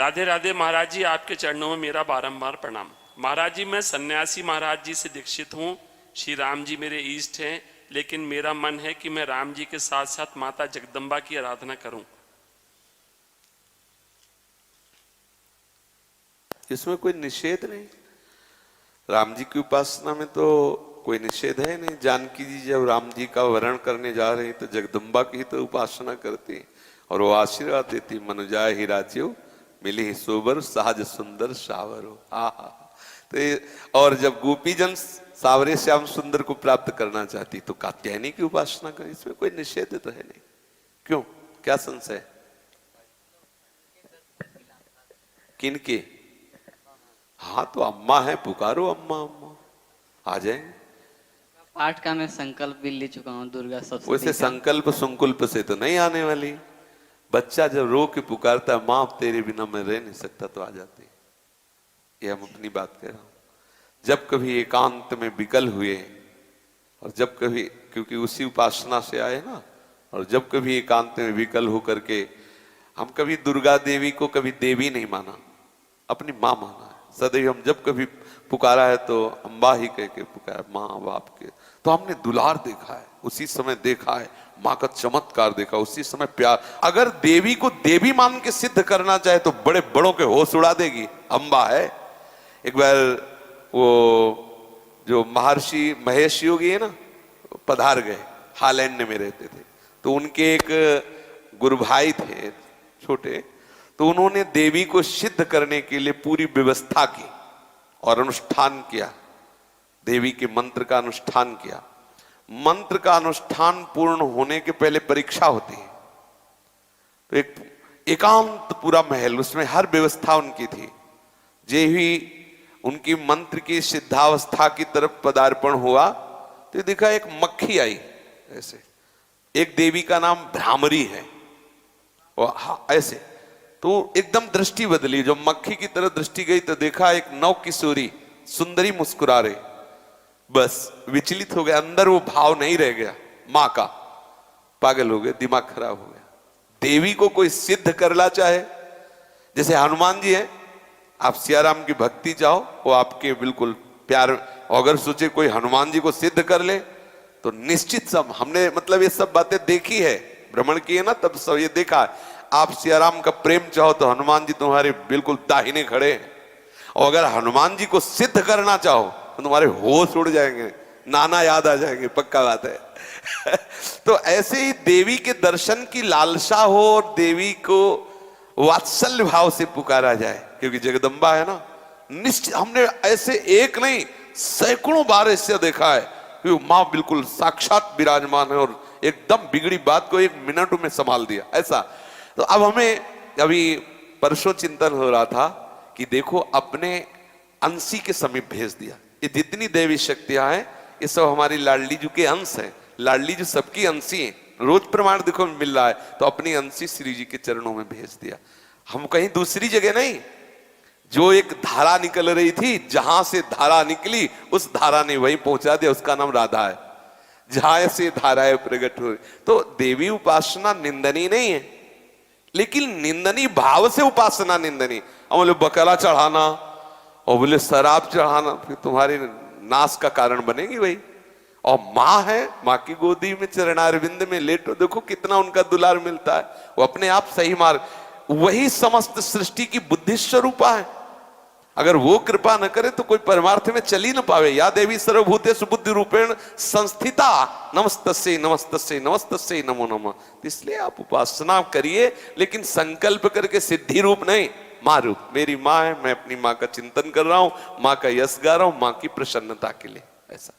राधे राधे महाराज जी, आपके चरणों में मेरा बारंबार प्रणाम। महाराज जी, मैं सन्यासी महाराज जी से दीक्षित हूँ। श्री राम जी मेरे इष्ट हैं, लेकिन मेरा मन है कि मैं राम जी के साथ साथ माता जगदम्बा की आराधना करूं। इसमें कोई निषेध नहीं। राम जी की उपासना में तो कोई निषेध है नहीं। जानकी जी जब राम जी का वर्ण करने जा रही तो जगदम्बा की तो उपासना करती और वो आशीर्वाद देती, मनुजाय ही राज्यो मिली ही सोबर सहज सुंदर सावरो। आहा। तो और जब गोपी जन सावरे श्याम सुंदर को प्राप्त करना चाहती तो कात्यायनी की उपासना करें। इसमें कोई निषेध तो है नहीं। क्यों, क्या संशय? किनके? हाँ तो अम्मा है, पुकारो अम्मा अम्मा, आ जाएंगे। पाठ का मैं संकल्प भी ले चुका हूँ दुर्गा सप्तमी। वैसे संकल्प संकुल्प से तो नहीं आने वाली। बच्चा जब रो के पुकारता है, माँ तेरे बिना मैं रह नहीं सकता, तो आ जाती है। ये हम अपनी बात कह रहा हूं। जब कभी एकांत में विकल हुए और जब कभी, क्योंकि उसी उपासना से आए ना, और जब कभी एकांत में विकल होकर के हम कभी दुर्गा देवी को कभी देवी नहीं माना, अपनी माँ माना है सदैव। हम जब कभी पुकारा है तो अम्बा ही कह के पुकारा, माँ बाप के। तो हमने दुलार देखा है, उसी समय देखा है माँ का चमत्कार देखा, उसी समय प्यार। अगर देवी को देवी मान के सिद्ध करना चाहे तो बड़े बड़ों के होश उड़ा देगी, अम्बा है। एक बार वो जो महर्षि महेश योगी है ना, पधार गए, हालैंड में रहते थे। तो उनके एक गुरु भाई थे छोटे, तो उन्होंने देवी को सिद्ध करने के लिए पूरी व्यवस्था की और अनुष्ठान किया। देवी के मंत्र का अनुष्ठान किया। मंत्र का अनुष्ठान पूर्ण होने के पहले परीक्षा होती है। तो एक एकांत पूरा महल, उसमें हर व्यवस्था उनकी थी। जे ही उनकी मंत्र की सिद्धावस्था की तरफ पदार्पण हुआ तो देखा एक मक्खी आई ऐसे। एक देवी का नाम भ्रामरी है, ऐसे। तो एकदम दृष्टि बदली, जो मक्खी की तरह दृष्टि गई तो देखा एक नव किशोरी सुंदरी मुस्कुरा रही। बस विचलित हो गया, अंदर वो भाव नहीं रह गया मां का। पागल हो गए, दिमाग खराब हो गया। देवी को कोई सिद्ध करना चाहे, जैसे हनुमान जी है, आप सियाराम की भक्ति चाहो, वो आपके बिल्कुल प्यार। अगर सोचे कोई हनुमान जी को सिद्ध कर ले तो निश्चित सब, हमने मतलब ये सब बातें देखी है, भ्रमण किए ना, तब सब ये देखा है। आप सियाराम का प्रेम चाहो तो हनुमान जी तुम्हारे बिल्कुल दाहिने खड़े हैं। और अगर हनुमान जी को सिद्ध करना चाहो तो तुम्हारे होश उड़ जाएंगे, नाना याद आ जाएंगे, पक्का बात है। तो ऐसे ही देवी के दर्शन की लालसा हो और देवी को वात्सल्य भाव से पुकारा जाए, क्योंकि जगदम्बा है ना। निश्चित हमने ऐसे एक नहीं सैकड़ों बार ऐसे देखा है कि माँ बिल्कुल साक्षात विराजमान है और एकदम बिगड़ी बात को एक मिनट में संभाल दिया, ऐसा। तो अब हमें अभी परसों चिंतन हो रहा था कि देखो अपने अंशी के समीप भेज दिया। ये जितनी देवी शक्तियां हैं ये सब हमारी लाडली जी के अंश हैं। लाडली जी सबकी अंशी हैं, रोज प्रमाण देखो मिल रहा है। तो अपनी अंशी श्री जी के चरणों में भेज दिया। हम कहीं दूसरी जगह नहीं, जो एक धारा निकल रही थी, जहां से धारा निकली उस धारा ने वहीं पहुंचा दिया। उसका नाम राधा है। जहां से धाराएं प्रकट हो, तो देवी उपासना निंदनीय नहीं है, लेकिन निंदनीय भाव से उपासना निंदनीय। और बोले बकरा चढ़ाना और बोले शराब चढ़ाना, फिर तुम्हारे नाश का कारण बनेगी भाई। और माँ है, माँ की गोदी में चरणारविंद में लेटो, देखो कितना उनका दुलार मिलता है। वो अपने आप सही मार्ग, वही समस्त सृष्टि की बुद्धि स्वरूपा है। अगर वो कृपा न करे तो कोई परमार्थ में चल ही न पावे। या देवी सर्वभूतेषु बुद्धि रूपेण संस्थिता नमस्तस्यै नमस्तस्यै नमस्तस्यै नमो नमः। इसलिए आप उपासना करिए, लेकिन संकल्प करके सिद्धि रूप नहीं, माँ रूप। मेरी माँ है, मैं अपनी माँ का चिंतन कर रहा हूं, माँ का यश गा रहा हूं, माँ की प्रसन्नता के लिए, ऐसा।